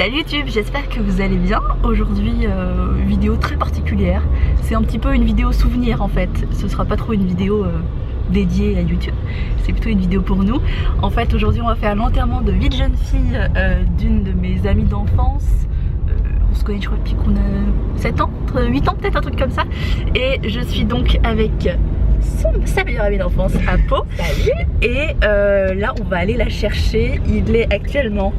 Salut YouTube, j'espère que vous allez bien. Aujourd'hui, vidéo très particulière. C'est un petit peu une vidéo souvenir en fait. Ce sera pas trop une vidéo dédiée à YouTube. C'est plutôt une vidéo pour nous. En fait, aujourd'hui, on va faire l'enterrement de vie de jeune fille d'une de mes amies d'enfance. On se connaît, je crois, depuis qu'on a 7 ans, 8 ans peut-être, un truc comme ça. Et je suis donc avec sa meilleure amie d'enfance à Pau. Salut. Et là, on va aller la chercher. Il est actuellement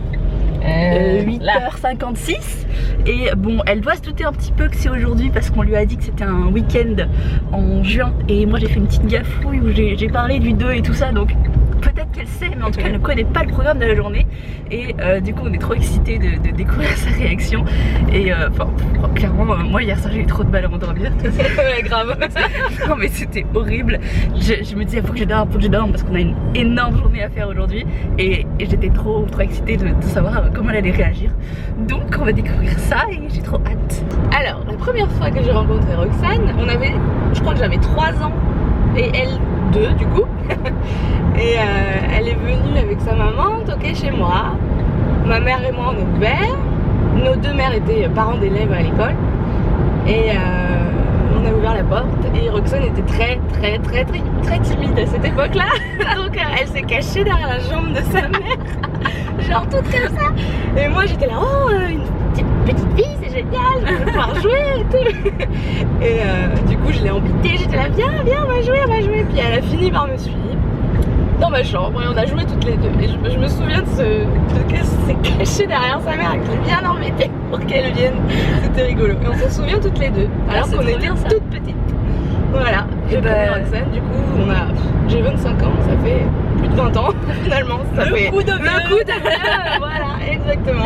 8h56 et bon, elle doit se douter un petit peu que c'est aujourd'hui parce qu'on lui a dit que c'était un week-end en juin et moi j'ai fait une petite gafouille où j'ai parlé du 2 et tout ça, donc peut-être qu'elle sait, mais en tout cas elle ne connaît pas le programme de la journée et du coup on est trop excités de découvrir sa réaction et enfin clairement moi hier soir j'ai eu trop de mal à m'endormir. Ouais, grave. Non mais c'était horrible, je me disais faut que je dorme parce qu'on a une énorme journée à faire aujourd'hui et j'étais trop excitée de savoir comment elle allait réagir, donc on va découvrir ça et j'ai trop hâte. Alors la première fois que j'ai rencontré Roxane, je crois que j'avais 3 ans et elle 2 du coup. Et elle est venue avec sa maman toquer chez moi. Ma mère et moi on a ouvert. Nos deux mères étaient parents d'élèves à l'école. Et on a ouvert la porte et Roxane était très timide à cette époque là. Donc elle s'est cachée derrière la jambe de sa mère. Genre toute comme ça. Et moi j'étais là, oh une petite fille, c'est génial, je vais pouvoir jouer et tout. Et du coup je l'ai embêtée, j'étais là, viens on va jouer. Puis elle a fini par me suivre dans ma chambre et on a joué toutes les deux. Et je me souviens de qu'elle s'est cachée derrière sa mère et que je l'ai bien embêtée pour qu'elle vienne. C'était rigolo. Et on s'en souvient toutes les deux, alors qu'on était toutes petites. Voilà. Et Roxane, du coup, j'ai 25 ans, ça fait plus de 20 ans finalement. Ça fait coup de vieux, voilà, exactement.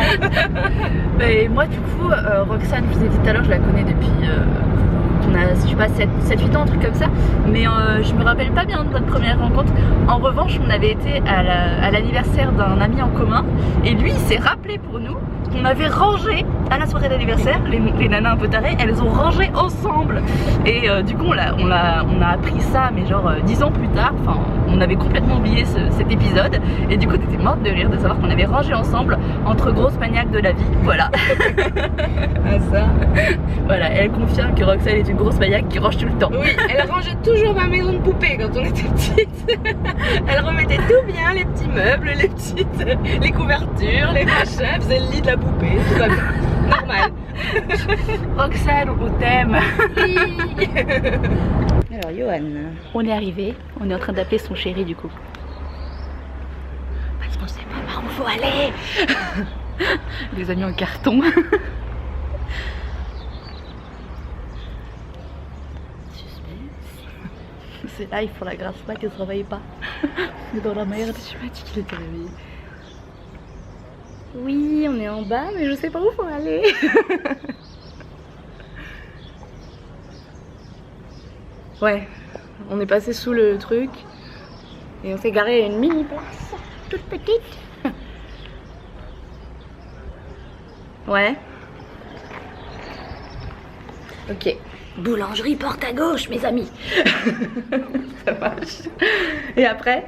Et moi du coup, Roxane, je vous ai dit tout à l'heure, je la connais depuis on a, je sais pas, 7-8 ans, un truc comme ça, mais je me rappelle pas bien de notre première rencontre. En revanche, on avait été à l'anniversaire d'un ami en commun et lui il s'est rappelé pour nous qu'on avait rangé à la soirée d'anniversaire, les nanas un peu tarées, elles ont rangé ensemble et du coup on a appris ça, mais genre 10 ans plus tard, enfin on avait complètement oublié cet épisode et du coup t'étais morte de rire de savoir qu'on avait rangé ensemble entre grosses maniaques de la vie, voilà. Ah ça. Voilà, elle confirme que Roxane est une grosse maniaque qui range tout le temps. Oui, elle rangeait toujours ma maison de poupée quand on était petite. Elle remettait tout bien, les petits meubles, les couvertures, les machins, elle faisait le lit de la poupée, tout va bien. Normal. Roxane, on t'aime. Oui. Alors Johan, on est arrivé, on est en train d'appeler son chéri du coup. Parce qu'on sait pas par où faut aller. Les amis en carton. C'est là, il faut la grâce là qu'elle se réveille pas. On est dans la merde. Je suis pas dit qu'il était réveillé. Oui, on est en bas, mais je sais pas où faut aller. Ouais, on est passé sous le truc et on s'est garé à une mini place, toute petite. Ouais. Ok. Boulangerie porte à gauche, mes amis. Ça marche. Et après?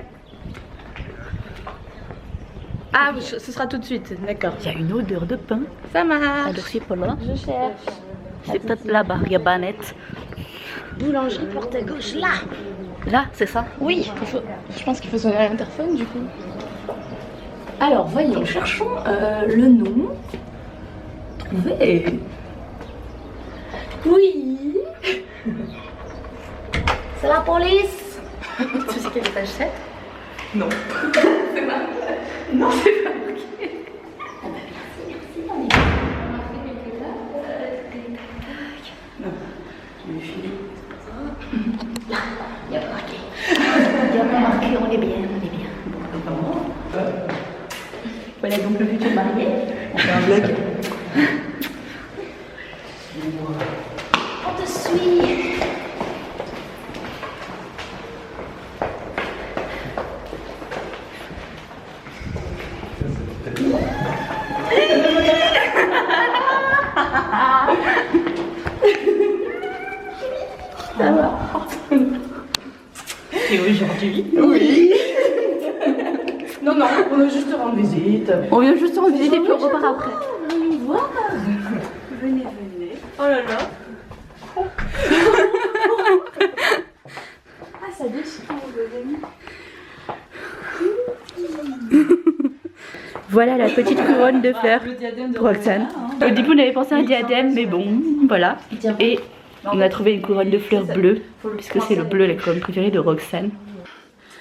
Ah, ce sera tout de suite, d'accord. Il y a une odeur de pain. Ça marche. Alors c'est pas là. Je cherche. C'est peut-être là-bas, il y a Banette. Boulangerie porte à gauche, là. Là, c'est ça? Oui, je pense qu'il faut sonner à l'interphone du coup. Alors, voyons, cherchons le nom. Trouvé. Oui. C'est la police. Tu sais quel étage c'est? Non. C'est marqué. Non, c'est pas marqué. Ah bah merci. On est marqué quelque part. Non, je vais filer. Là, il n'y a pas marqué. Il n'y a pas marqué, on est bien. Bon, vraiment. Voilà donc le futur marié. On fait un vlog. On te suit. Et aujourd'hui? Oui. Non, on va juste rendre visite. On vient juste rendre visite et puis on repart après. revoir. Venez, venez. Oh là là. Ah, ça déchire, vos amis. Voilà la petite couronne de fleurs pour Roxane. Au début on avait pensé à un diadème mais bon voilà. Et on a trouvé une couronne de fleurs bleues puisque c'est le bleu la couronne préférée de Roxane.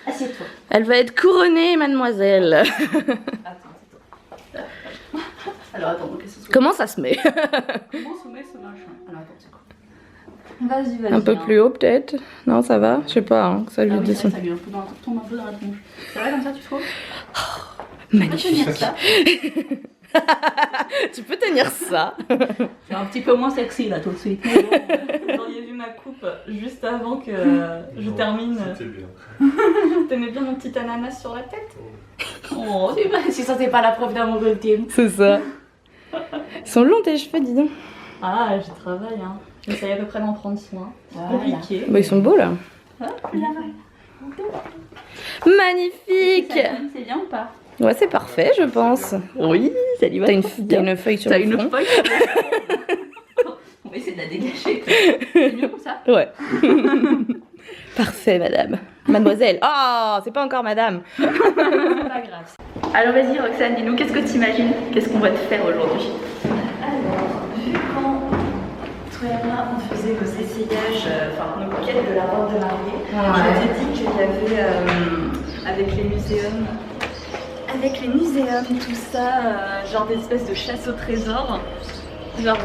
Assieds-toi. Elle va être couronnée mademoiselle. Alors attends, qu'est-ce que c'est? Comment ça se met? Comment se met ce machin? Alors attends, c'est quoi? Vas-y, vas-y. Un peu plus haut peut-être? Non ça va? Je sais pas, hein, ça lui descend. Ça lui tombe un peu dans la tronche. Ça va comme ça tu trouves? Magnifique. Tu peux tenir ça. C'est un petit peu moins sexy là tout de suite. Vous auriez vu ma coupe juste avant que je termine. C'était bien. T'aimais bien mon petit ananas sur la tête? Oh, si ça c'est pas la preuve d'amour ultime. C'est ça. Ils sont longs tes cheveux, dis donc. Ah, j'y travaille hein. J'essaye à peu près d'en prendre soin. C'est compliqué. Bah, ils sont beaux là. Magnifique. C'est bien ou pas? Ouais, c'est parfait, je pense. Oui, ça lui va. T'as une feuille sur le front. T'as une feuille. On va essayer de la dégager. C'est mieux comme ça? Ouais. Parfait, madame. Mademoiselle. Oh, c'est pas encore madame. C'est pas grave. Alors vas-y Roxane, dis-nous, qu'est-ce que t'imagines? Qu'est-ce qu'on va te faire aujourd'hui? Alors, vu quand toi et moi on faisait nos essayages, enfin nos quêtes de la robe de mariée, je t'ai dit qu'il y avait avec les muséums. Avec les muséums, tout ça, genre des espèces de chasse au trésor. Genre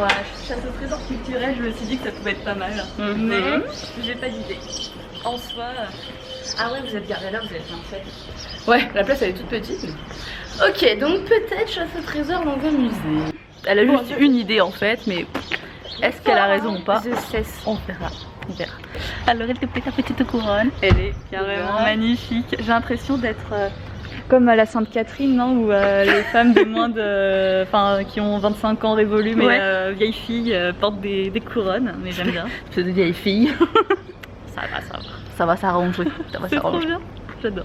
chasse au trésor culturel, je me suis dit que ça pouvait être pas mal. Mais j'ai pas d'idée. En soi. Ah ouais, vous êtes garé là, vous êtes bien fait. Ouais, la place elle est toute petite. Ok, donc peut-être chasse au trésor dans un musée. Elle a juste une idée en fait, mais est-ce qu'elle a raison ou pas? Je cesse. On verra. On verra. Alors elle te plaît ta petite couronne? Elle est carrément magnifique. J'ai l'impression d'être comme à la Sainte-Catherine, non? Où les femmes de moins de. Enfin, qui ont 25 ans révolus, mais vieilles filles portent des couronnes. Mais j'aime bien. C'est des vieilles filles. Ça va, ça va. Ça va s'arranger. C'est trop bien. J'adore.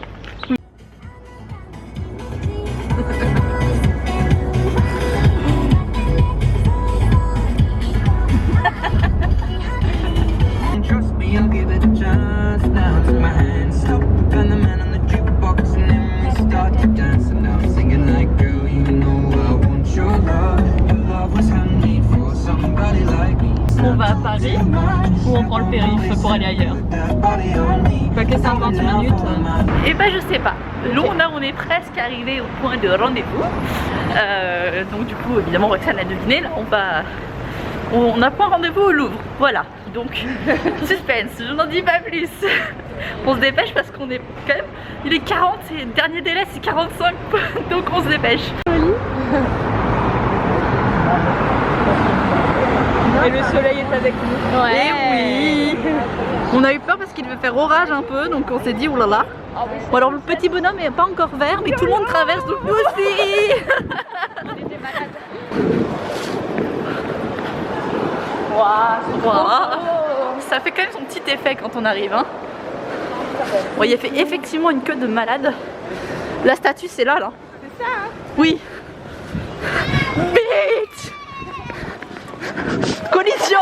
On va à Paris ou on prend le périph' pour aller ailleurs? Pas que 50 minutes. Et bah je sais pas. Là on est presque arrivé au point de rendez-vous. Donc du coup évidemment Roxane a deviné. Là on a point rendez-vous au Louvre. Voilà. Donc suspense, je n'en dis pas plus. On se dépêche parce qu'on est quand même. Il est 40 et le dernier délai c'est 45. Donc on se dépêche. Et le soleil est avec nous. Ouais. Et oui. On a eu peur parce qu'il devait faire orage un peu, donc on s'est dit oulala. Bon alors le petit bonhomme est pas encore vert, mais tout le monde traverse, donc nous aussi. Wow. Ça fait quand même son petit effet quand on arrive. Hein. Bon, il a fait effectivement une queue de malade. La statue c'est là. C'est ça hein? Oui. Bitch. Collision.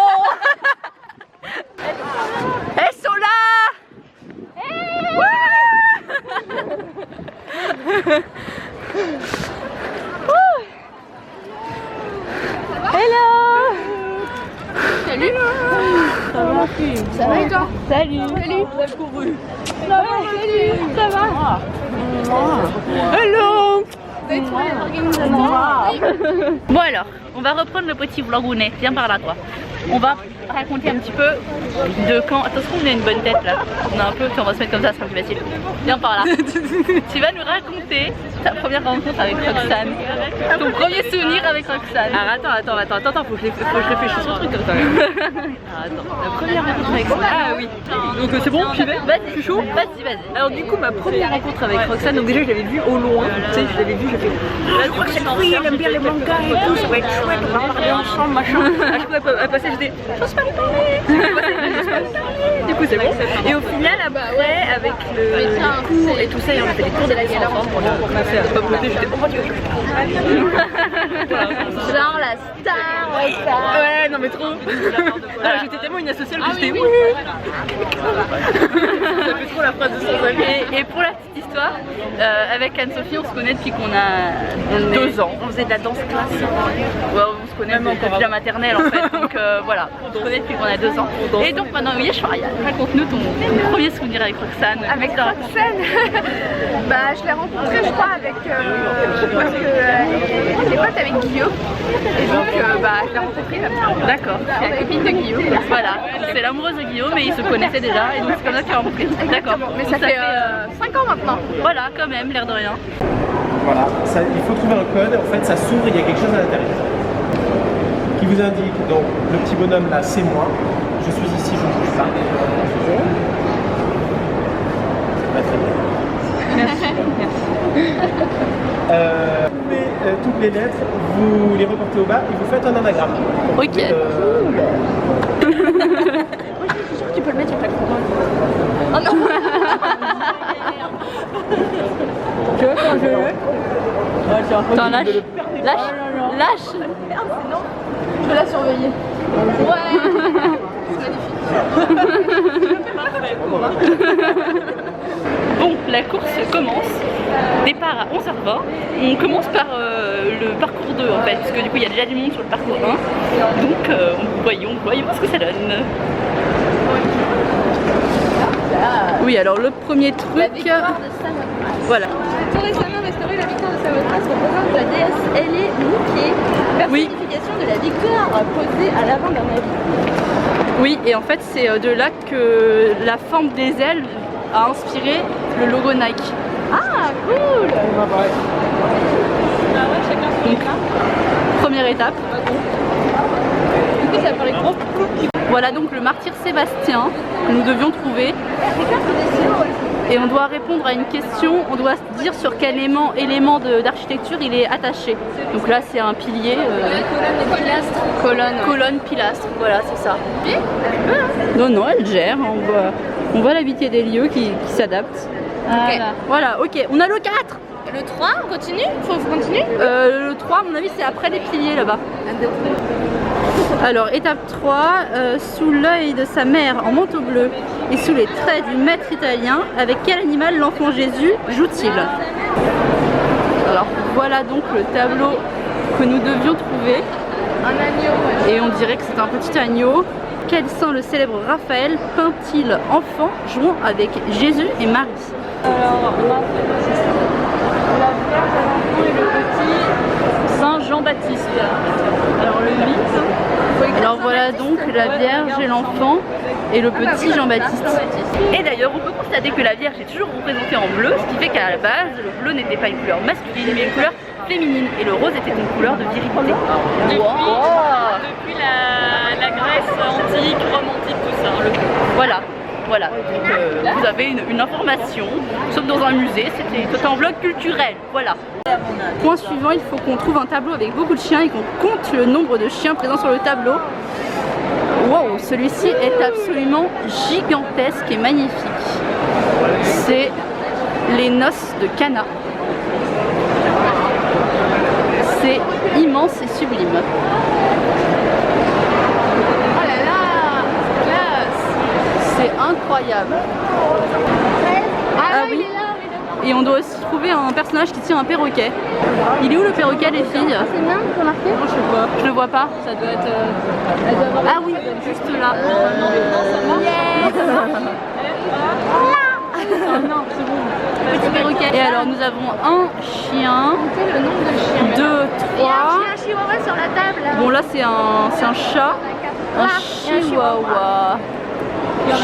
Elles sont là. Hello. Salut. Ça va? Ça va et toi? Salut. Salut. On a couru. Ça va, salut. Ça va? Hello. Vous avez trouvé l'organisation? Bon alors, on va reprendre le petit vlogounet. Viens par là toi. On va raconter un petit peu de quand... Attention, on a une bonne tête là. On a un peu, puis on va se mettre comme ça sera plus facile. Viens par là. Tu vas nous raconter ta première rencontre avec Roxane. Ton premier souvenir avec Roxane. Alors attends, faut que je réfléchisse au truc quand même. Attends, la première rencontre avec Roxane. Ah oui. Donc c'est bon, j'y vais? Vas-y, je suis chaud. Vas-y. Alors du coup ma première rencontre avec Roxane, donc déjà je l'avais vue au loin, tu sais, je l'avais vue, j'ai fait Roxane, oui, elle aime bien les mangas et tout, ça va être chouette, on va parler ensemble, machin. À chaque fois elle passait, j'étais, j'ose pas lui parler. Du coup c'est bon. Et au final après, avec le cours et tout ça, et on a fait des cours de la guerre ensemble, on a commencé à papoter, j'étais, oh mon dieu. Genre la Ouais, non mais trop. J'étais tellement une asociale que j'étais oui. Ça fait trop la phrase de sans amis. Et pour la petite histoire, avec Anne-Sophie, on se connaît depuis qu'on a 2 ans. On faisait de la danse classique. Ouais, on se connaît depuis la maternelle en fait. Donc voilà, on se connaît depuis qu'on a 2 ans. Et donc maintenant, oui, raconte-nous ton premier souvenir avec Roxane. Avec Roxane bah, je l'ai rencontrée, je crois, avec parce que elle était pote avec Guillaume. Et donc, bah, je l'ai rencontrée comme ça. D'accord. C'est la copine de Guillaume. Voilà, c'est l'amoureuse de Guillaume et ils se connaissaient déjà. Et donc, c'est comme ça qu'ils ont rencontré. D'accord. Mais ça fait 5 ans maintenant. Voilà, quand même, l'air de rien. Voilà, ça, il faut trouver un code. En fait, ça s'ouvre et il y a quelque chose à l'intérieur qui vous indique. Donc, le petit bonhomme là, c'est moi. Je suis ici, je ne bouge pas. Ça va très bien. Merci. Toutes les lettres, vous les reportez au bas et vous faites un anagramme. Ok. Tu peux le mettre sur ta couronne. Oh non. Tu veux quand je le Attends, lâche. Lâche. Je vais la surveiller. Ouais. Bon, la course commence. Départ à 11h20. On commence par le parcours 2 en fait, parce que du coup il y a déjà du monde sur le parcours 1. Donc voyons ce que ça donne. Oui, alors le premier truc. Voilà. Tout récemment restauré la victoire de Samothrace représente la déesse Ailée Niké, personnification de la victoire posée à l'avant d'un navire. Oui, et en fait c'est de là que la forme des ailes a inspiré le logo Nike. Ah, cool. Donc, première étape. Du coup, ça paraît gros. Voilà donc le martyr Sébastien que nous devions trouver. Et on doit répondre à une question, on doit dire sur quel élément d'architecture il est attaché. Donc là c'est un pilier. Colonne, pilastre, voilà c'est ça. Non, elle gère, on voit l'habitude des lieux qui s'adaptent. Voilà, ok, on a le 4. Le 3, on continue? Faut continuer? Le 3 à mon avis c'est après les piliers là-bas. Alors étape 3, sous l'œil de sa mère en manteau bleu et sous les traits du maître italien, avec quel animal l'enfant Jésus joue-t-il? Alors voilà donc le tableau que nous devions trouver. Un agneau. Et on dirait que c'est un petit agneau. Quel saint le célèbre Raphaël peint-il enfant jouant avec Jésus et Marie? Alors la Vierge, l'enfant et le petit Saint Jean-Baptiste. Alors le 8. Alors voilà donc la Vierge et l'enfant et le petit Jean-Baptiste. Et d'ailleurs on peut constater que la Vierge est toujours représentée en bleu, ce qui fait qu'à la base le bleu n'était pas une couleur masculine mais une couleur féminine et le rose était une couleur de virilité. Depuis la Grèce antique, Rome antique, tout ça. Voilà, donc vous avez une information, sauf dans un musée, c'était un vlog culturel, voilà. Point suivant, il faut qu'on trouve un tableau avec beaucoup de chiens et qu'on compte le nombre de chiens présents sur le tableau. Wow, celui-ci est absolument gigantesque et magnifique. C'est les noces de Cana. C'est immense et sublime. Oh là là, classe. C'est incroyable. Ah oui. il est là. Et on doit aussi trouver un personnage qui tient un perroquet. Il est où le perroquet les filles? C'est bien, tu as remarqué? Non, je sais pas. Je le vois pas. Ça doit être... Ah oui, juste là. Yes. Non, c'est bon. Petit perroquet. Et alors nous avons un chien. Quel est le nombre de chiens? 2, Il y a 3. un chihuahua sur la table là. Bon là c'est un chat. Un chihuahua.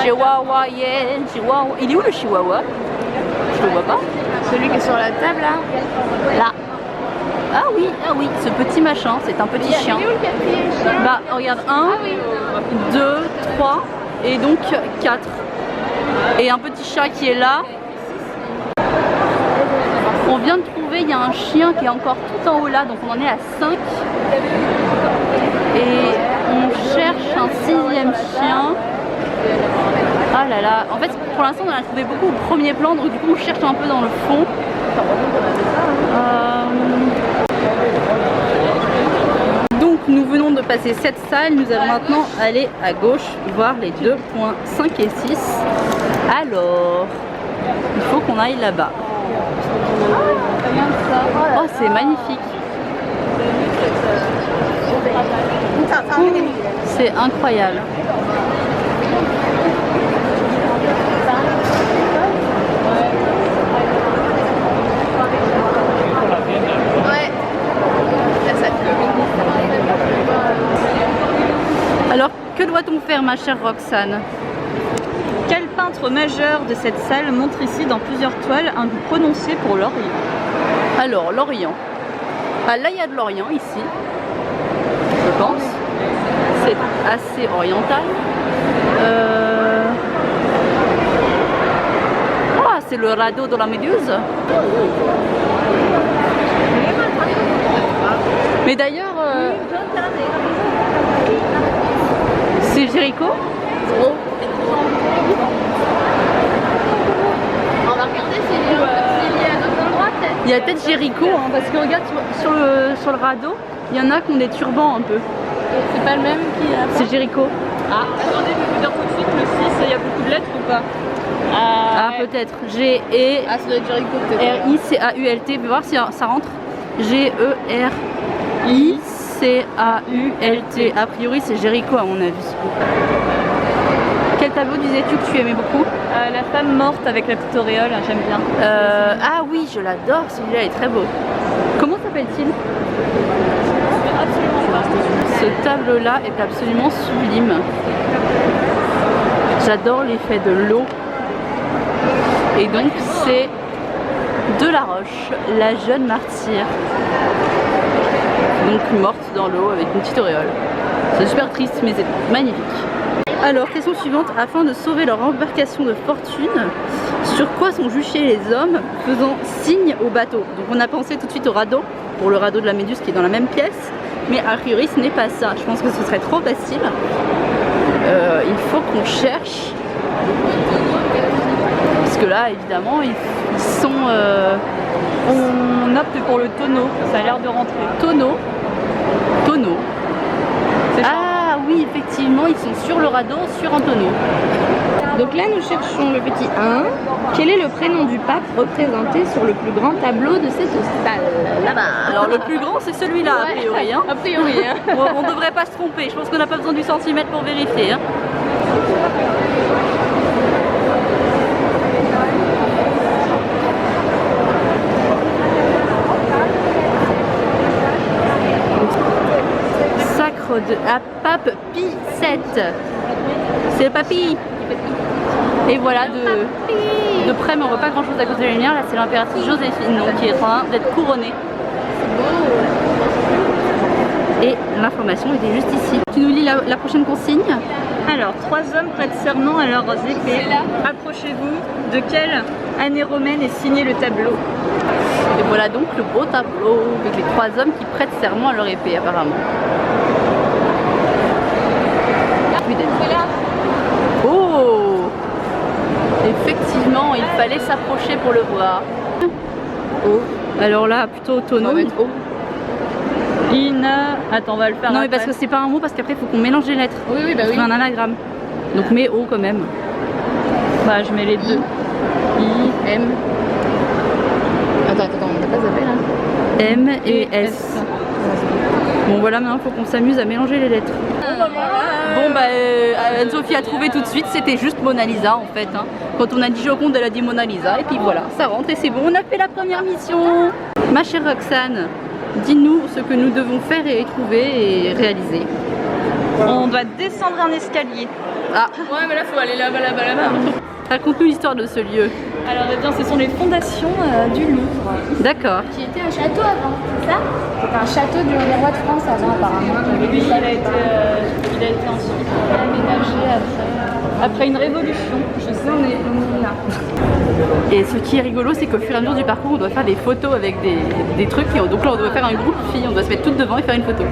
Chihuahua, yeah, chihuahua. Il est où le chihuahua? Je le vois pas. Celui qui est sur la table là. Là. Ah oui, ce petit machin, c'est un petit chien. Il est où le quatrième chien? Bah regarde, 1, 2, 3 et donc 4. Et un petit chat qui est là. On vient de trouver, il y a un chien qui est encore tout en haut là, donc on en est à 5. Et on cherche un 6e chien. Ah là là, en fait pour l'instant on en a trouvé beaucoup au premier plan, donc du coup on cherche un peu dans le fond. Donc nous venons de de passer cette salle, nous allons maintenant aller à gauche voir les 2.5 et 6. Alors, il faut qu'on aille là-bas. Oh, c'est magnifique. C'est incroyable. Alors, que doit-on faire, ma chère Roxane? Quel peintre majeur de cette salle montre ici dans plusieurs toiles un goût prononcé pour l'Orient? Alors, l'Orient. Ah, là, il y a de l'Orient ici, je pense. C'est assez oriental. Ah, c'est le radeau de la Méduse. Mais d'ailleurs, c'est Jéricho. On va regarder s'il y a d'autres endroits peut-être. Il y a peut-être Jéricho, hein, parce que regarde sur le radeau, il y en a qui ont des turbans un peu. C'est pas le même qui a. C'est Jéricho. Ah, attendez, je vais vous dire tout de suite, le 6, il y a beaucoup de lettres ou pas? Ah, peut-être. G-E-R-I-C-A-U-L-T. Ah, ça doit être Jéricho peut-être. Je vais voir si ça rentre. G-E-R-I-C-A-U-L-T. A priori, c'est Jéricho à mon avis. Quel tableau disais-tu que tu aimais beaucoup? La femme morte avec la petite auréole, j'aime bien. Ah oui, je l'adore, celui-là est très beau. Comment s'appelle-t-il? Ce tableau-là est absolument sublime. J'adore l'effet de l'eau. Et donc c'est Delaroche, la jeune martyre. Donc morte dans l'eau avec une petite auréole. C'est super triste mais c'est magnifique. Alors, question suivante, afin de sauver leur embarcation de fortune, sur quoi sont juchés les hommes faisant signe au bateau? Donc on a pensé tout de suite au radeau, pour le radeau de la Méduse qui est dans la même pièce, mais a priori ce n'est pas ça. Je pense que ce serait trop facile. Il faut qu'on cherche, parce que là évidemment ils sont... On opte pour le tonneau, ça a l'air de rentrer. Tonneau. C'est ça. Ah oui, effectivement, ils sont sur le radeau, sur un tonneau. Donc là, nous cherchons le petit 1. Quel est le prénom du pape représenté sur le plus grand tableau de cette salle? Là-bas. Alors le plus grand, c'est celui-là, a priori. Hein. A priori. Hein. On devrait pas se tromper. Je pense qu'on n'a pas besoin du centimètre pour vérifier. Hein. À Pape Pie VII. C'est le papy. Et voilà, de près, mais on voit pas grand chose à cause de la lumière. Là, c'est l'impératrice Joséphine donc, qui est en train d'être couronnée. Et l'information était juste ici. Tu nous lis la prochaine consigne? Alors, 3 hommes prêtent serment à leurs épées. Approchez-vous. De quelle année romaine est signé le tableau? Et voilà donc le beau tableau avec les 3 hommes qui prêtent serment à leur épée, apparemment. Oh! Effectivement, il fallait s'approcher pour le voir. Oh. Alors là, plutôt autonome. Attends, on va le faire. Non, mais parce que c'est pas un mot, parce qu'après il faut qu'on mélange les lettres. Oui, bah oui. C'est un anagramme. Donc mets O quand même. Bah, je mets les deux. I, M. Attends, on n'a pas zappé là? M et S. Bon voilà, maintenant il faut qu'on s'amuse à mélanger les lettres. Bon bah Anne-Sophie a trouvé tout de suite, c'était juste Mona Lisa en fait. Hein. Quand on a dit Joconde, elle a dit Mona Lisa et puis voilà, ça rentre et c'est bon, on a fait la première mission. Ma chère Roxane, dis-nous ce que nous devons faire et trouver et réaliser. On doit descendre un escalier. Ah, Ouais, mais là, faut aller là-bas. raconte-nous l'histoire de ce lieu. Alors, eh bien, ce sont les fondations du Louvre. D'accord. Qui était un château avant, c'est ça? C'était un château du roi de France avant apparemment. Oui, il a été ensuite aménagé après une révolution. Je sais, on est là. Et ce qui est rigolo, c'est qu'au fur et à mesure du parcours, on doit faire des photos avec des trucs. Et donc là, on doit faire un groupe de filles, on doit se mettre toutes devant et faire une photo.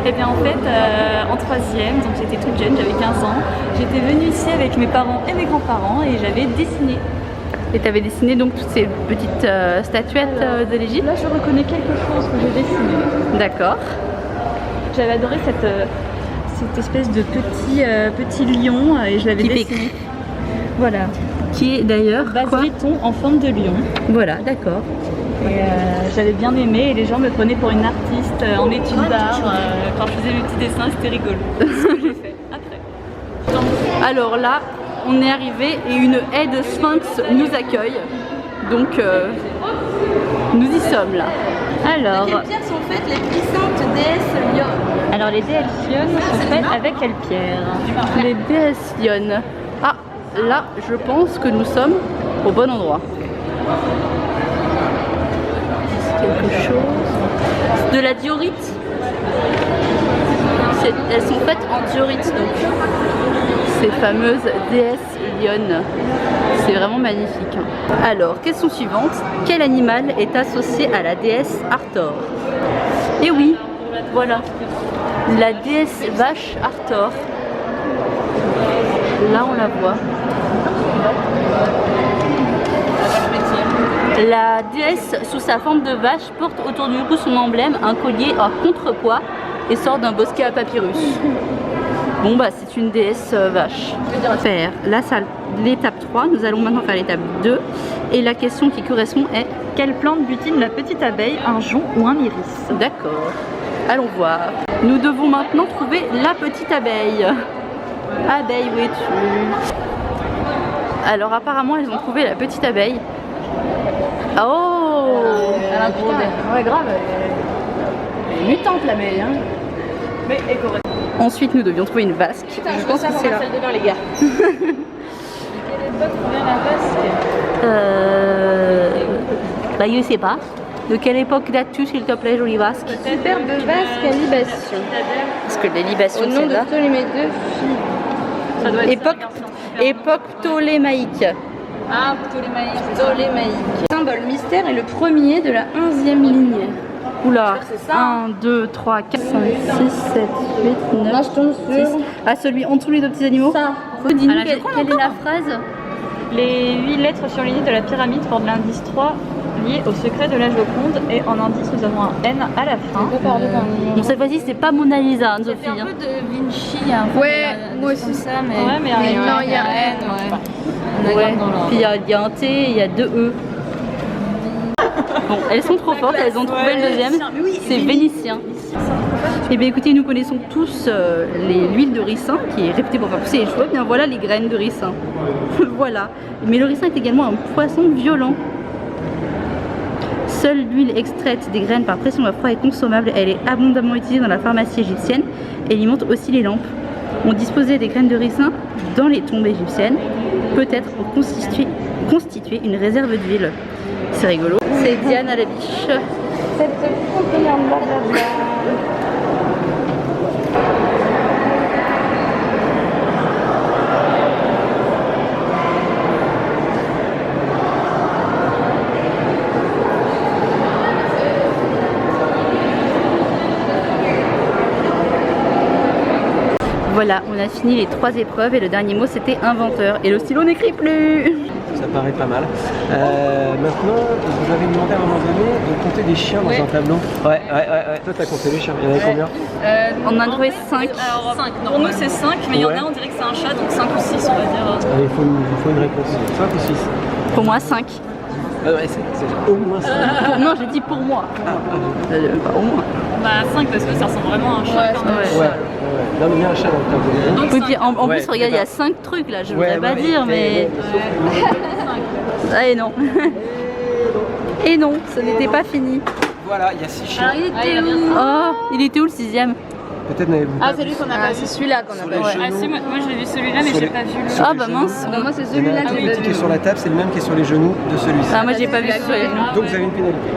Eh bien en fait, en 3e, donc j'étais toute jeune, j'avais 15 ans, j'étais venue ici avec mes parents et mes grands-parents et j'avais dessiné Et tu avais dessiné donc toutes ces petites statuettes de l'Égypte? Là, je reconnais quelque chose que j'ai dessiné. D'accord. J'avais adoré cette espèce de petit lion et je l'avais Qui dessiné. Voilà. Qui est d'ailleurs quoi? Basiliton en forme de lion. Voilà, d'accord. Et j'avais bien aimé et les gens me prenaient pour une artiste en études d'art quand je faisais mes petits dessins, c'était rigolo. C'est ce que j'ai fait après. Alors là, on est arrivé et une haie de sphinx nous accueille. Donc, nous y sommes là. Alors, Quelles pierres sont faites les puissantes déesses lionnes? Alors les déesses lionnes sont faites avec quelle pierre? les déesses lionnes. Ah, là, je pense que nous sommes au bon endroit. Quelque chose. De la diorite. Elles sont faites en diorite, donc. Ces fameuses déesses lionnes. C'est vraiment magnifique. Alors, question suivante. Quel animal est associé à la déesse Arthur? Et oui, voilà. La déesse vache Arthur. Là, on la voit. La déesse, sous sa forme de vache, porte autour du cou son emblème, un collier à contrepoids et sort d'un bosquet à papyrus. Bon bah c'est une déesse vache. Faire la salle, l'étape 3, nous allons maintenant faire l'étape 2. Et la question qui correspond est: quelle plante butine la petite abeille, un jonc ou un iris? D'accord, allons voir. Nous devons maintenant trouver la petite abeille. Abeille, où es-tu? Alors apparemment elles ont trouvé la petite abeille. Oh, Elle a un gros bec. Ouais, grave. Elle est mutante l'abeille. Hein. Mais elle correspond. Ensuite nous devions trouver une vasque. Je pense que c'est là. Salle de bain, les gars. Quelle époque provient la vasque? Bah je sais pas. De quelle époque dates-tu s'il te plaît, jolie vasque? Superbe vasque à libation. Parce que les libations Au nom c'est de là. Ptolémée II, Ça doit être Époque, époque ptolémaïque. Ah, Ptolémaïque. Ptolémaïque. Le symbole mystère est le premier de la 11e lignée. Oula, c'est ça, 1, 2, 3, 4, 5, 6, 7, 8, 9, Là, je tombe 10. sur Ah, celui en dessous les deux petits animaux. ça. Dis-nous Ah, là, je quelle est la phrase? Les 8 lettres surlignées de la pyramide portent l'indice 3 lié au secret de la Joconde et en indice nous avons un N à la fin. Bon, cette fois-ci, c'est pas Mona Lisa, Anne-Sophie. Un peu de Vinci, un peu Ouais, moi aussi. ça, mais. Ouais, mais Mais rien. non, il y a N, ouais. On est Ouais. dans l'ordre. Puis il y a un T et il y a deux E. Bon, elles sont trop fortes, elles ont trouvé le deuxième. C'est vénitien. Et bien écoutez, nous connaissons tous l'huile de ricin qui est réputée pour faire pousser les cheveux. Bien voilà les graines de ricin. Voilà. Mais le ricin est également un poisson violent. Seule l'huile extraite des graines par pression à froid est consommable. Elle est abondamment utilisée dans la pharmacie égyptienne et alimente aussi les lampes. On disposait des graines de ricin dans les tombes égyptiennes, peut-être pour constituer une réserve d'huile. C'est rigolo. C'est Diane à la biche. Cette conteneur blablabla. Voilà, on a fini les 3 épreuves et le dernier mot c'était inventeur. Et le stylo n'écrit plus. Ça paraît pas mal. Maintenant, vous avez demandé à un moment donné de compter des chiens dans un tableau. Ouais. Toi, t'as compté les chiens. Il y en avait combien? On en a trouvé 5. Alors, pour nous c'est 5, mais il y en a on dirait que c'est un chat, donc 5 ou 6 on va dire. Allez, il faut une réponse. 5 ou 6? Pour moi 5. Ah ouais, c'est au moins 5. Non, j'ai dit pour moi. Pas au moins. Bah 5 parce que ça ressemble vraiment à un chat quand même. Ouais. Non, mais il y a un chat dans le tableau. Oui, puis en Ouais, plus, regarde, il y a bah. 5 trucs là, je Ouais, voudrais pas ouais, dire, mais. Ah, et non. Et non, ce n'était pas fini. Voilà, il y a 6 chiens. Alors, il était où? Oh, il était où le 6ème? Peut-être n'avez-vous pas C'est lui qu'on a Ah, pas c'est vu. celui-là qu'on a Sur pas les vu. genoux. Ah si, moi j'ai vu celui-là mais Sur j'ai les- pas vu le. sur Ah les bah genoux. mince. Bah, moi, c'est Il y en a celui-là un que j'ai petit pas qui est vu. sur la table, c'est le même qui est sur les genoux de celui-ci. Ah, moi j'ai pas vu sur les genoux. Donc vous avez une pénalité.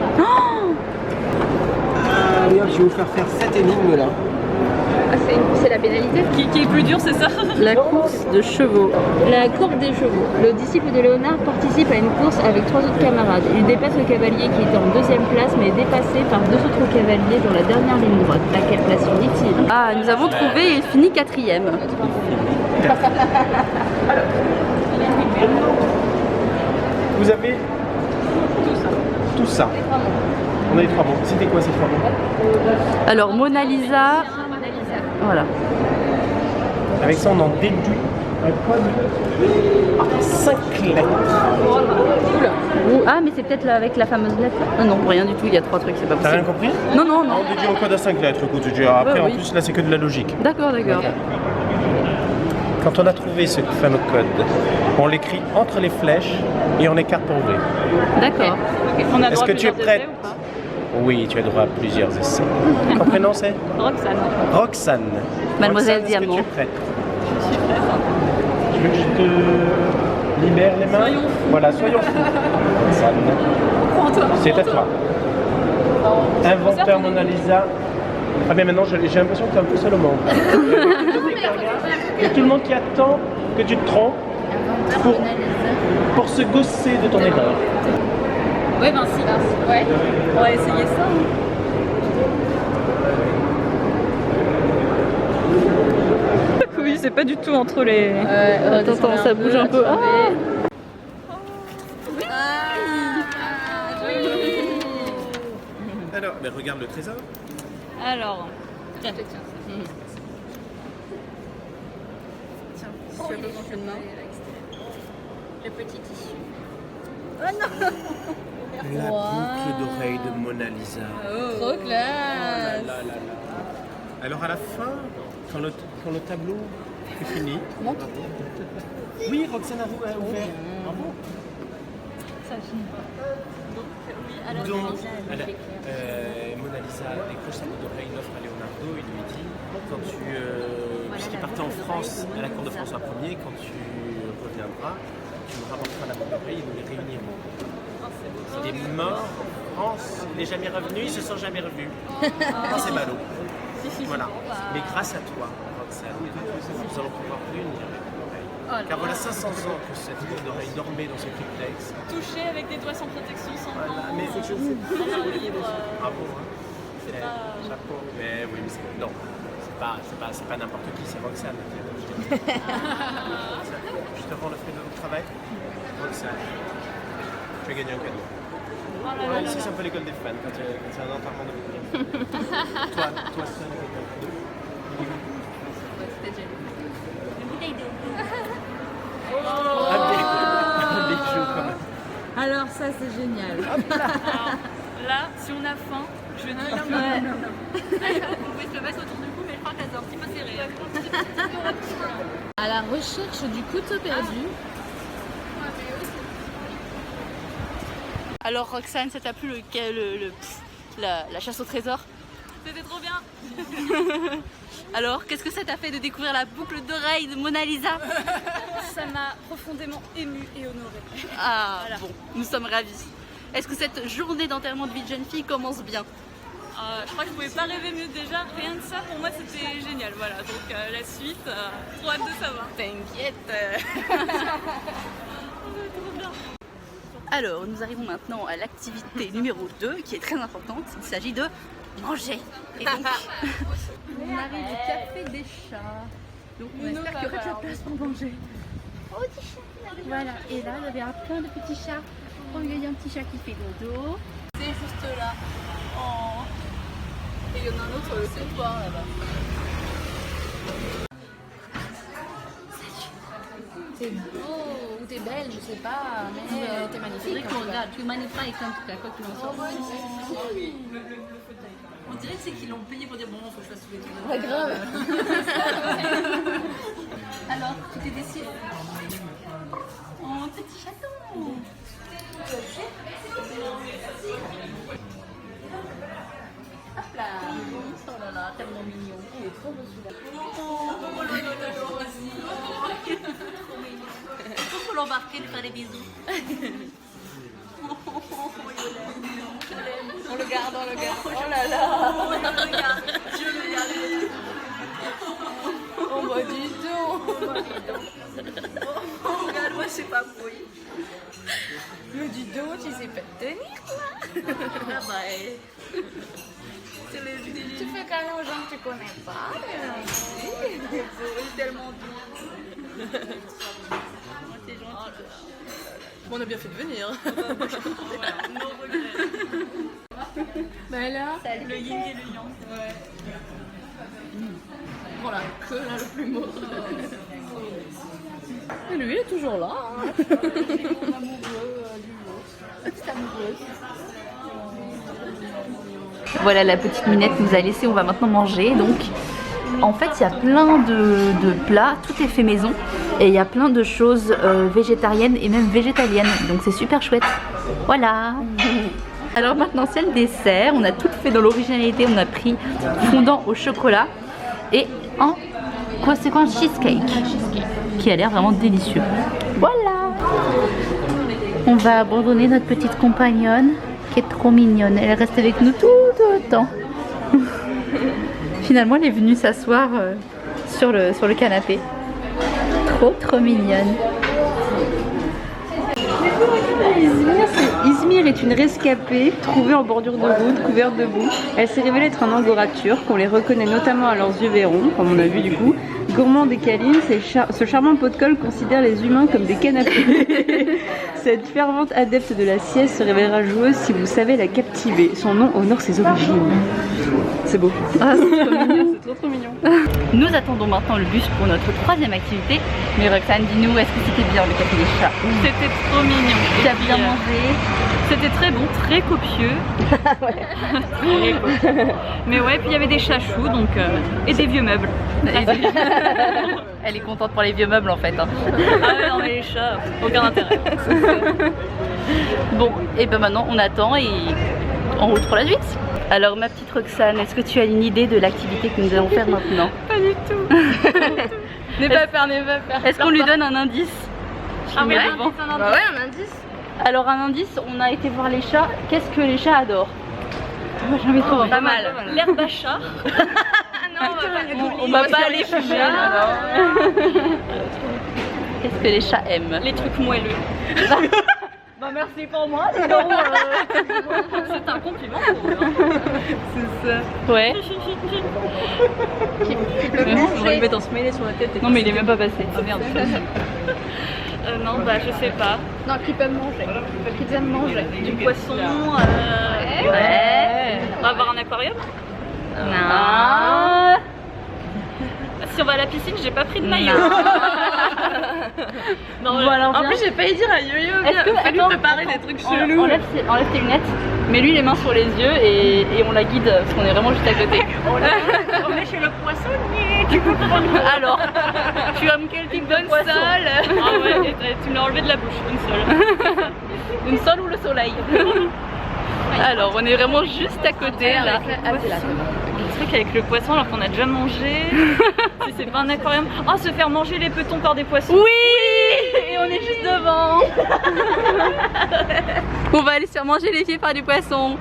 Allez hop, je vais vous faire 7 énigmes là. Ah, c'est la pénalité. Qui est plus dur, c'est ça? La course de chevaux. La course des chevaux. Le disciple de Léonard participe à une course avec 3 autres camarades. Il dépasse le cavalier qui était en 2e place, mais est dépassé par 2 autres cavaliers dans la dernière ligne droite. À quelle place finit-il? Ah, nous avons trouvé et il finit 4ème. Vous avez tout ça. On a les 3 mots. C'était quoi ces 3 mots? Alors Mona Lisa. Voilà. Avec ça, on en déduit un code à 5 lettres. Ah, mais c'est peut-être avec la fameuse lettre. Ah non, rien du tout, il y a 3 trucs, c'est pas T'as rien possible. compris? Non, non, non. On déduit un code à 5 lettres, écoute, après, oui. en plus, là, c'est que de la logique. D'accord, d'accord. Quand on a trouvé ce fameux code, on l'écrit entre les flèches et on écarte pour ouvrir. D'accord. On a Est-ce droit que à tu es plusieurs prête? essais ou pas? Oui, tu as droit à plusieurs essais. Ton prénom c'est? Roxane. Roxane. Mademoiselle Roxane, Diamant. est-ce que tu es prête? Tu veux que je te libère les mains? Soyons fous. Voilà, soyons fous. Roxane. C'est à toi. Inventeur Mona Lisa. Ah bien maintenant j'ai l'impression que tu es un peu seul au monde. Il y a tout le monde qui attend que tu te trompes pour se gausser de ton erreur. Ouais, Vinci. Ouais. On va essayer ça. Oui, c'est pas du tout entre les. Attends, ça bouge un peu. Ah Alors, mais regarde le trésor. Alors. Tiens. Le petit tissu. La boucle d'oreille de Mona Lisa. Trop classe. Là. Alors à la fin, quand le tableau est fini. Oui, Roxane a ouvert. Bravo. Ça finit pas. Donc, Mona Lisa décroche sa boucle d'oreille, l'offre à Leonardo et lui dit puisqu'il partait en France, à la cour de François Ier, quand tu reviendras, tu me rapporteras la boucle d'oreille et nous les réunirons. Il est mort en France, il n'est jamais revenu, ils se sont jamais revus. C'est ballot. Voilà. Mais grâce à toi, Roxane, nous allons pouvoir réunir les boucles d'oreilles. Car voilà 500 ans que cette boucle d'oreille dormait dans ce triplex. Touché avec des doigts sans protection, sans Voilà, mais faut que je bravo, hein. Chapeau. Mais oui, mais non, c'est pas n'importe qui, c'est Roxane. Je te rends le fruit de notre travail. Roxane, tu as gagné un cadeau. Ouais, ici c'est un peu l'école des fans quand c'est un enterrement de boucle. Toi, c'est un cadeau. Un bijou quand même. Alors ça c'est génial. Là, si on a faim, je vais dire. Vous pouvez se le mettre autour du cou, mais je crois qu'elle est un petit peu serrée. À la recherche du couteau perdu. Alors Roxane, ça t'a plu la chasse au trésor? C'était trop bien. Alors, qu'est-ce que ça t'a fait de découvrir la boucle d'oreille de Mona Lisa? Ça m'a profondément émue et honorée. Ah Voilà. bon, nous sommes ravis. Est-ce que cette journée d'enterrement de vie de jeune fille commence bien? Je crois que je pouvais pas rêver mieux déjà. Rien que ça, pour moi, c'était génial. Voilà, donc la suite, trop hâte de savoir. T'inquiète. Alors, nous arrivons maintenant à l'activité numéro 2 qui est très importante. Il s'agit de manger. Et donc, On arrive au café des chats. Donc on espère qu'il y aura de la place pour manger. Oh, petit chat. Voilà, et là il y avait plein de petits chats. Oh, il y a un petit chat qui fait dodo. C'est juste là. Oh. Et il y en a un autre le trottoir là-bas. T'es beau ou t'es belle, je sais pas, mais t'es magnifique. Tu es magnifique en tout cas, quoi qu'il en soit. on dirait qu'ils l'ont payé pour dire bon, faut que je fasse tous les tours. Pas grave. Alors, tu t'es décidé? Oh, petit chaton. Hop là. Oh là là, tellement mignon. Il est trop beau celui-là. Oh là là là là, vas-y. Trop mignon. Faut l'embarquer, lui faire des bisous. On le garde, on le garde. Oh là là. Je le garde. Oh bah dis donc. Oh, regarde, moi c'est pas bruit. Mais dis donc, tu sais pas te tenir quoi. Ah bah, Tu fais câlin aux gens que tu connais pas. il est tellement doux. C'est gentil. On a bien fait de venir. Bah là, Le yin et le yang. voilà, que là le plus mauve. Et lui il est toujours là. Hein. Petite amoureuse. Voilà, la petite minette nous a laissé, on va maintenant manger. Donc en fait il y a plein de plats, tout est fait maison. Et il y a plein de choses végétariennes et même végétaliennes. Donc c'est super chouette. Voilà. Alors maintenant c'est le dessert. On a tout fait dans l'originalité. On a pris fondant au chocolat et un cheesecake qui a l'air vraiment délicieux. Voilà. On va abandonner notre petite compagnonne qui est trop mignonne. Elle reste avec nous tout le temps. Finalement elle est venue s'asseoir sur le canapé. Trop mignonne. Izmir est une rescapée trouvée en bordure de route, couverte de boue. Elle s'est révélée être un angora turc. On les reconnaît notamment à leurs yeux verrons, comme on a vu du coup. Gourmande et câline, ce charmant pot de colle considère les humains comme des canapés. Cette fervente adepte de la sieste se révélera joueuse si vous savez la captiver. Son nom honore ses origines. C'est beau. Ah, c'est trop mignon. C'est trop mignon. Nous attendons maintenant le bus pour notre troisième activité. Mais Roxane, dis-nous, est-ce que c'était bien le café des chats? C'était trop mignon. Tu as bien mangé? C'était très bon, très copieux. Très copieux. Mais ouais, puis il y avait des chachous donc, et des vieux meubles. Elle est contente pour les vieux meubles en fait. Hein. Ah ouais, non mais les chats, aucun intérêt. Bon, et ben maintenant on attend et en route pour la suite. Alors ma petite Roxane, est-ce que tu as une idée de l'activité que nous allons faire maintenant? Pas du tout. N'aie pas peur, n'aie pas peur. Est-ce qu'on lui donne un indice? Ah ouais, devant. Bah ouais, un indice. Alors un indice, on a été voir les chats. Qu'est-ce que les chats adorent? J'ai envie de trouver. Pas mal. L'herbe à chat. On va pas aller fumer. Qu'est-ce que les chats aiment? Les trucs moelleux. Bah merci pour moi. C'est un compliment pour eux. C'est ça. Ouais. On va le mettre en se mêler sur la tête. Non mais il est même pas passé. Ah merde. Non, bah je sais pas. Non, qu'ils peuvent manger. Qu'ils aiment manger. Du poisson. Ouais. On va avoir un aquarium. Non. Si on va à la piscine, j'ai pas pris de maillot. Non, Voilà, En plus, j'ai failli dire à Yo-Yo, fais-lui préparer des trucs chelous. Enlève tes lunettes, mets-lui les mains sur les yeux et on la guide parce qu'on est vraiment juste à côté. on est chez le poissonnier. Tu peux prendre. Alors, tu aimes quel type de poisson? Ah ouais, et tu me l'as enlevé de la bouche, une seule. Une seule ou le soleil? Alors, on est vraiment juste à côté là. Le truc avec le poisson alors qu'on a déjà mangé. Si c'est pas un aquarium. Oh, se faire manger les petons par des poissons. Oui! Et on est juste devant. On va aller se faire manger les pieds par des poissons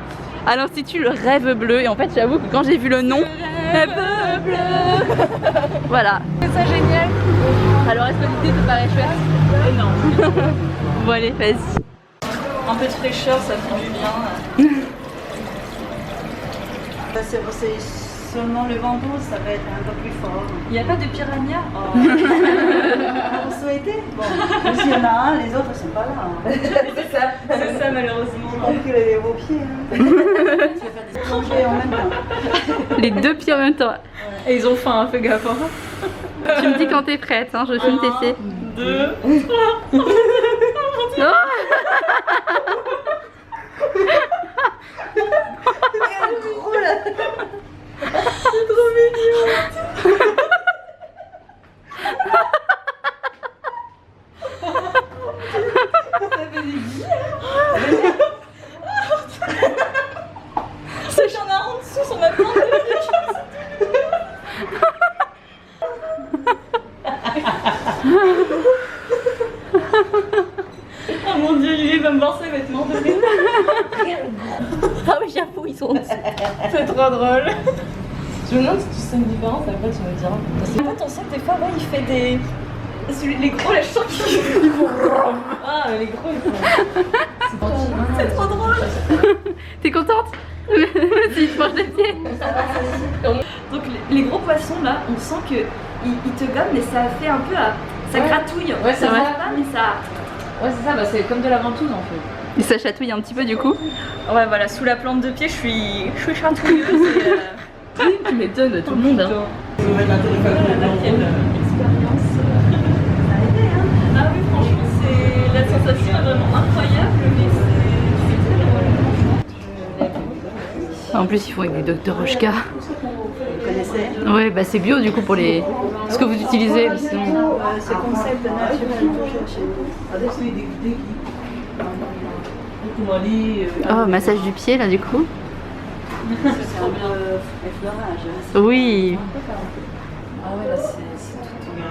à l'Institut Le Rêve Bleu. Et en fait, j'avoue que quand j'ai vu le nom, Rêve Bleu. Voilà. C'est ça génial. Alors, est-ce que l'idée te paraît chouette? Non. Bon, allez, vas-y. Un peu de fraîcheur, ça fait du bien. C'est seulement le vent d'eau, ça va être un peu plus fort. Il n'y a pas de piranha? Vous souhaitez? Bon, s'il y en a un, les autres ne sont pas là. Hein. C'est ça malheureusement. Enculez vos pieds. Hein. Tu vas faire des plongées en même temps. Les deux pieds en même temps. Et ils ont faim, fais gaffe. Hein. Tu me dis quand t'es prête, hein, je filme tes pieds. 2. J'en ai un en dessous sur ma plante. Oh mon dieu, lui il va me voir ses vêtements de rire. Ah oui, j'avoue, ils sont en dessous. C'est trop drôle. Je me demande si tu sens une différence, après tu me diras. En fait, on sent que des fois, ouais, il fait des. Les gros, là, je sens qu'ils font. Ah, les gros, ils font. C'est trop drôle. T'es contente? Si tu manges des pieds. Donc, les gros poissons, là, on sent que ils te gomment, mais ça fait un peu à. Ça gratouille. Ouais, ça c'est vrai. va pas, mais ça. Ouais, c'est ça, bah, c'est comme de la ventouse en fait. Et ça chatouille un petit peu du coup. Ouais, voilà, sous la plante de pied, je suis chatouilleuse. Oui, tu m'étonnes, tout le monde. Hein. Ah oui, franchement, la sensation est vraiment incroyable, mais c'est très drôle, franchement. En plus, ils font avec du Dr Rochka. Vous connaissez? Ouais, bah c'est bio du coup pour les. Ce que vous utilisez, mais sinon. Ce concept naturel toujours chez nous. Oh, massage du pied là du coup. C'est un peu effleurage. Oui. Ah ouais, là, c'est tout.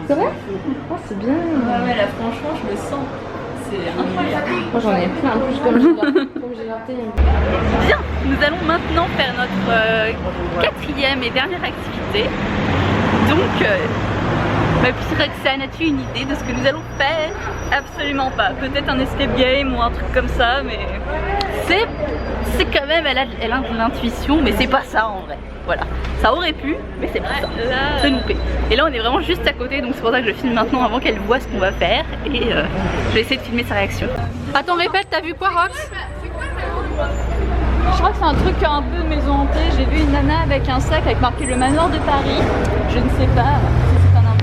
C'est vrai? Oh, c'est bien. Ouais, là, franchement, je le sens. C'est incroyable. Moi j'en ai plein en plus comme j'ai raté. Bien, nous allons maintenant faire notre quatrième et dernière activité. Donc, ma petite Roxane, as-tu une idée de ce que nous allons faire? Absolument pas. Peut-être un escape game ou un truc comme ça, mais c'est quand même, elle a de l'intuition, mais c'est pas ça en vrai. Voilà, ça aurait pu, mais c'est pas ça. C'est loupé. Et là, on est vraiment juste à côté, donc c'est pour ça que je filme maintenant avant qu'elle voit ce qu'on va faire. Et je vais essayer de filmer sa réaction. Attends, répète, t'as vu quoi, Rox? Je crois que c'est un truc un peu maison hantée. J'ai vu une nana avec un sac avec marqué le manoir de Paris. Je ne sais pas si c'est un indice.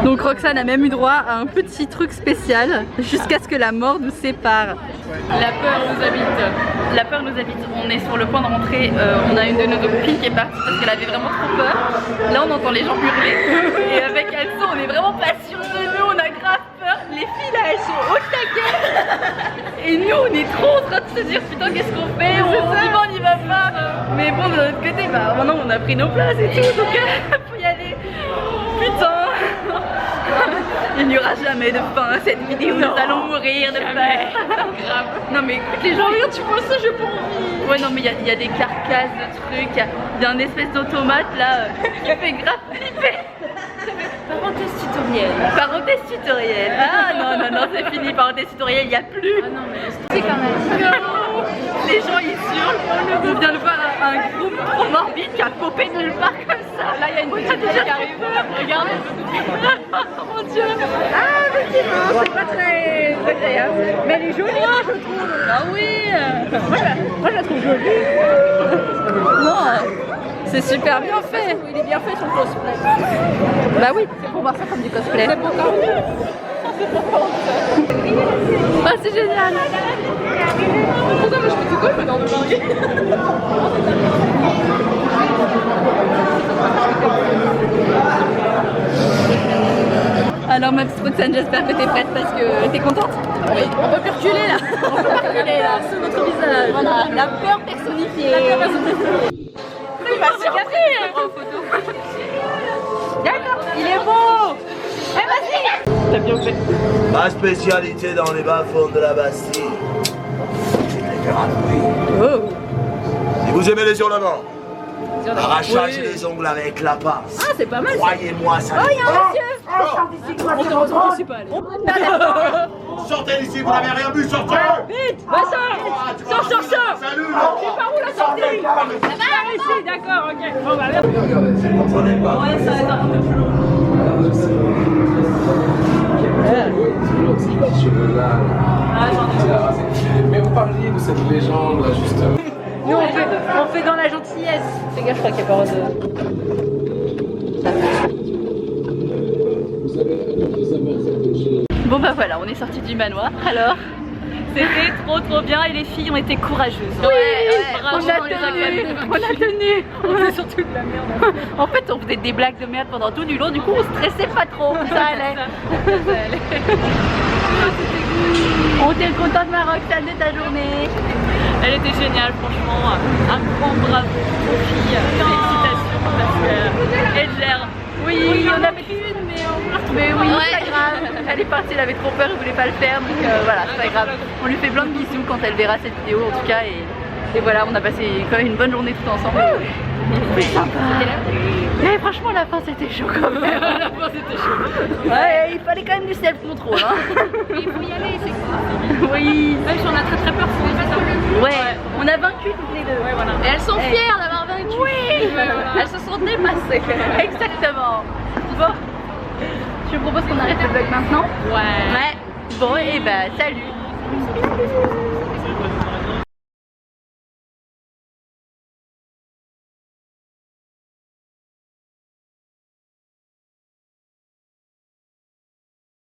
Donc Roxane a même eu droit à un petit truc spécial jusqu'à ce que la mort nous sépare. La peur nous habite. La peur nous habite. On est sur le point de rentrer. On a une de nos copines qui est partie parce qu'elle avait vraiment trop peur. Là on entend les gens hurler. Et avec Elsa on est vraiment pas sûrs de nous. On a grave peur. Les filles là elles sont au taquet. Et nous on est trop en train de se dire putain qu'est-ce qu'on fait? On y va, on y va pas. Mais bon de l'autre côté bah maintenant on a pris nos places et tout. Donc faut y aller. Putain. Il n'y aura jamais de fin à cette vidéo, nous allons mourir de peur. Grave. Non mais écoute les gens, regarde, tu vois ça, j'ai pas envie. Ouais non mais il y a des carcasses de trucs, il y a un espèce d'automate là qui fait grave flipper. Parenthèse tutoriel. Parenthèse tutoriel. Ah non, c'est fini, parenthèse tutoriel, il n'y a plus. Ah non mais c'est quand même. Les gens ils hurlent, on vient de voir un groupe trop morbide qui a popé nulle part comme ça. Là il y a une bouteille qui arrive, regardez. Oh mon dieu. Ah effectivement, c'est pas très agréable. Mais elle est jolie je trouve. Ah oui. Moi je la trouve jolie. Non, c'est super bien fait. Il est bien fait son cosplay. Bah oui, c'est pour voir ça comme du cosplay. C'est pour quand même. Ah c'est génial. Pourquoi moi je fais tout quoi, je me dans le mari. Alors ma petite Roxane, j'espère que t'es prête parce que t'es contente? Oui. On peut plus reculer là. On peut plus reculer là sur notre visage. Voilà, la peur personnifiée. La peur personnifiée. Il va se casser en photo. D'accord, il est beau. Eh vas-y. T'as bien fait. Ma spécialité dans les bas-fonds de la Bastille, c'est les grenouilles. Oh. Si vous aimez les ornements, arrachage les ongles avec la pince. Ah c'est pas mal. Croyez-moi, ça. Oh, il y a un monsieur. Sortez d'ici, vous n'avez rien vu, sortez. Vite, va sors. Sors. Salut. C'est par où la sortie? Par ici, d'accord, ok. Bon bah là. Ouais, ça va être un peu plus long. Mais vous parliez de cette légende là justement. Nous on fait dans la gentillesse. Fais gaffe, je crois qu'il y a pas de... Bon bah voilà, on est sorti du manoir. Alors, c'était trop bien et les filles ont été courageuses. Oui, bravo, on a tenu. On faisait surtout de la merde. En fait, on faisait des blagues de merde pendant tout du long. Du coup, on stressait pas trop. Ça allait. On était content de ma Roxane de ta journée. Elle était géniale, franchement. Un grand bravo aux filles. Félicitations parce qu'elle gère. Oui, on avait une, mais oui, c'est pas grave. Elle est partie, elle avait trop peur, elle voulait pas le faire, donc voilà, c'est pas grave. On lui fait plein de bisous quand elle verra cette vidéo en tout cas, et voilà, on a passé quand même une bonne journée tout ensemble. C'était sympa. Mais franchement, la fin c'était chaud quand même. La fin c'était chaud. Ouais, il fallait quand même du self-control. Hein. Il faut y aller, c'est quoi? Oui. Même si on a très peur, c'est déjà ça. Ouais, on a vaincu toutes les deux. Ouais, voilà. Et elles sont fières d'avoir vaincu. Oui. Elles se sont dépassées. Exactement. Bon, je propose qu'on arrête le vlog maintenant. Ouais. Ouais. Bon, et bah salut.